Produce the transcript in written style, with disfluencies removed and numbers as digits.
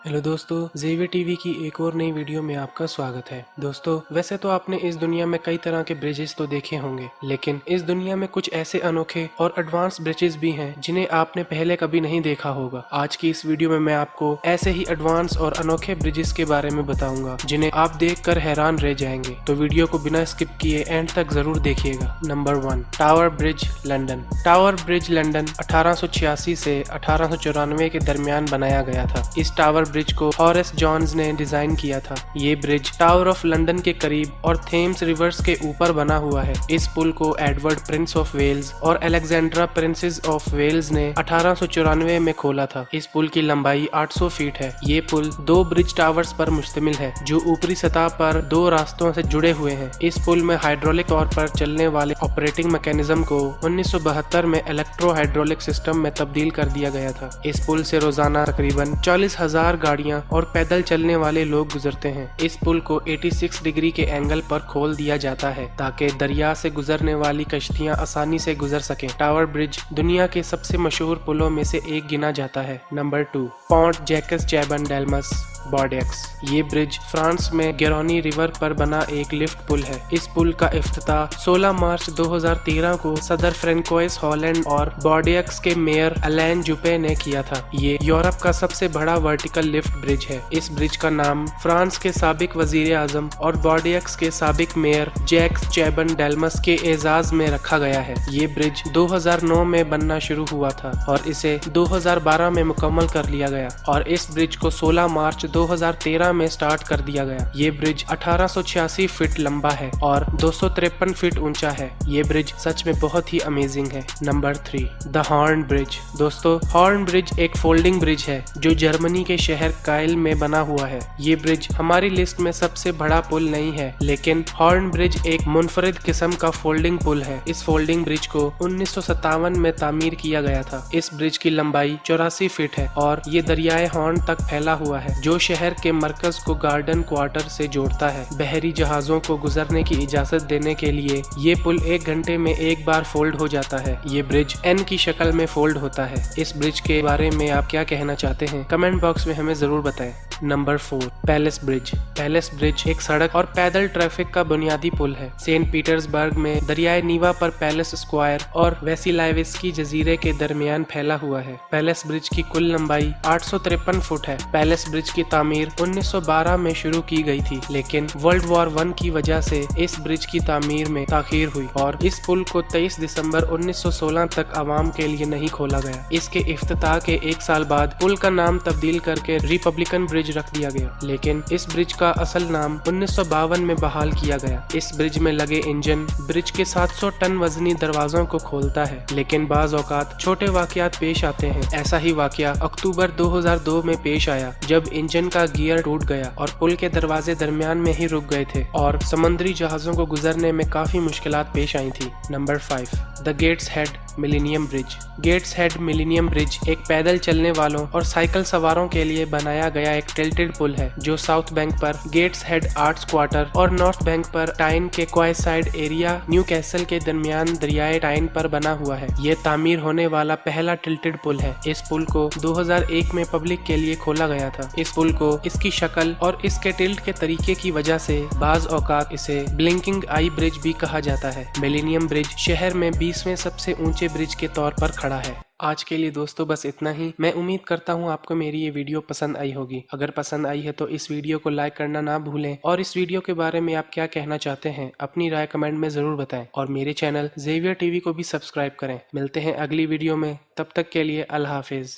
Hello दोस्तों, Xavier TV की एक और नई वीडियो में आपका स्वागत है। दोस्तों, वैसे तो आपने इस दुनिया में कई तरह के ब्रिजेस तो देखे होंगे, लेकिन इस दुनिया में कुछ ऐसे अनोखे और एडवांस ब्रिजेस भी हैं जिन्हें आपने पहले कभी नहीं देखा होगा। आज की इस वीडियो में मैं आपको ऐसे ही एडवांस और अनोखे ब्रिजेस के बारे में बताऊंगा जिन्हें आप देखकर हैरान रह जाएंगे। तो वीडियो को बिना स्किप किए एंड तक जरूर देखिएगा। Number 1, tower bridge London. Tower bridge London 1886 से 1894 के दरमियान बनाया गया था। इस टावर ब्रिज को हॉरेस जॉन्स ने डिजाइन किया था। ये ब्रिज टावर ऑफ लंदन के करीब और थेम्स रिवर्स के ऊपर बना हुआ है। इस पुल को एडवर्ड प्रिंस ऑफ वेल्स और अलेक्जेंड्रा प्रिंसेस ऑफ वेल्स ने 1894 में खोला था। इस पुल की लंबाई 800 फीट है। ये पुल 2 ब्रिज टावर्स पर मुश्तमिल है जो ऊपरी सतह पर 2 रास्तों से जुड़े हुए हैं। इस पुल में हाइड्रोलिक तौर पर चलने वाले ऑपरेटिंग मैकेनिज्म को 1972 में इलेक्ट्रो हाइड्रोलिक सिस्टम में तब्दील कर दिया गया था। इस पुल से रोजाना तकरीबन 40,000 गाड़ियां और पैदल चलने वाले लोग गुजरते हैं। इस पुल को 86 डिग्री के एंगल पर खोल दिया जाता है ताकि दरिया से गुजरने वाली कश्तियां आसानी से गुजर सकें। टावर ब्रिज दुनिया के सबसे मशहूर पुलों में से एक गिना जाता है। Number 2, Pont Jacques Chaban Delmas Bordeaux. ये ब्रिज फ्रांस में गेरोनी रिवर पर बना एक लिफ्ट पुल है। इस पुल का इफ्तिताह 16 मार्च 2013 को सदर फ्रेंकोइस हॉलैंड और बॉर्डेक्स के मेयर अलैन जुपे ने किया था। ये यूरोप का सबसे बड़ा वर्टिकल लिफ्ट ब्रिज है। इस ब्रिज का नाम फ्रांस के साबिक वजीर आजम और बॉर्डेक्स के साबिक मेयर जैक्स चैबन डेल्मस के एजाज में रखा गया है। ये ब्रिज 2009 में बनना शुरू हुआ था और इसे 2012 में मुकम्मल कर लिया गया और इस ब्रिज को 16 मार्च 2013 में स्टार्ट कर दिया गया। ये ब्रिज 1886 फीट लंबा है और 253 फीट ऊंचा है। ये ब्रिज सच में बहुत ही अमेजिंग है। Number 3, the horn bridge. दोस्तों, हॉर्न ब्रिज एक फोल्डिंग ब्रिज है जो जर्मनी के शहर काइल में बना हुआ है। ये ब्रिज हमारी लिस्ट में सबसे बड़ा पुल नहीं है, लेकिन हॉर्न ब्रिज एक मुनफरिद किस्म का फोल्डिंग पुल है। इस फोल्डिंग ब्रिज को 1957 में तामीर किया गया था। इस ब्रिज की लंबाई 84 फीट है और ये दरियाए हॉर्न तक फैला हुआ है जो शहर के मरकज को गार्डन क्वार्टर से जोड़ता है। बहरी जहाजों को गुजरने की इजाजत देने के लिए ये पुल 1 घंटे में एक बार फोल्ड हो जाता है। ये ब्रिज एन की शक्ल में फोल्ड होता है। इस ब्रिज के बारे में आप क्या कहना चाहते हैं? कमेंट बॉक्स में हमें जरूर बताएं। Number 4, palace bridge. Palace bridge एक सड़क और पैदल ट्रैफिक का बुनियादी पुल है। सेंट पीटर्सबर्ग में दरियाए नीवा पर पैलेस स्क्वायर और वेसिलाइविस्की जजीरे के दरमियान फैला हुआ है। पैलेस ब्रिज की कुल लंबाई 853 फुट है। पैलेस ब्रिज की तामीर 1912 में शुरू की गई थी, लेकिन वर्ल्ड वॉर 1 की वजह से इस ब्रिज की तामीर में ताखीर हुई और इस पुल को 23 दिसंबर 1916 तक आवाम के लिए नहीं खोला गया। इसके इफ्तिताह के 1 साल बाद पुल का नाम तब्दील करके रिपब्लिकन ब्रिज रख दिया गया, लेकिन इस ब्रिज का असल नाम 1952 में बहाल किया गया। इस ब्रिज में लगे इंजन ब्रिज के 700 टन वजनी दरवाजों को खोलता है, लेकिन बाज औकात छोटे वाकयात पेश आते हैं। ऐसा ही वाकया अक्टूबर 2002 में पेश आया जब इंजन का गियर टूट गया और पुल के दरवाजे दरमियान में ही रुक गए थे और समुद्री जहाजों को गुजरने में काफी मुश्किलात पेश आई थी। Number 5, the Gateshead Millennium Bridge. Gateshead Millennium Bridge एक पैदल चलने वालों और साइकिल सवारों के लिए बनाया गया एक टिल्टेड पुल है जो साउथ बैंक पर गेट्स हेड आर्ट्स क्वार्टर और नॉर्थ बैंक पर टाइन के क्वाइसाइड एरिया न्यू कैसल के दरमियान दरियाए टाइन पर बना हुआ है। ये तामीर होने वाला पहला टिल्टेड पुल है। इस पुल को 2001 में पब्लिक के लिए खोला गया था। इस पुल को इसकी शक्ल और इसके टिल्ट के तरीके की वजह से बाज औकात इसे ब्लिंकिंग आई ब्रिज भी कहा जाता है। मिलेनियम ब्रिज शहर में 20वें सबसे ऊंचे ब्रिज के तौर पर खड़ा है। आज के लिए दोस्तों बस इतना ही। मैं उम्मीद करता हूँ आपको मेरी ये वीडियो पसंद आई होगी। अगर पसंद आई है तो इस वीडियो को लाइक करना ना भूलें और इस वीडियो के बारे में आप क्या कहना चाहते हैं अपनी राय कमेंट में जरूर बताएं और मेरे चैनल जेवियर टीवी को भी सब्सक्राइब करें। मिलते हैं अगली वीडियो में, तब तक के लिए अल्लाह हाफिज।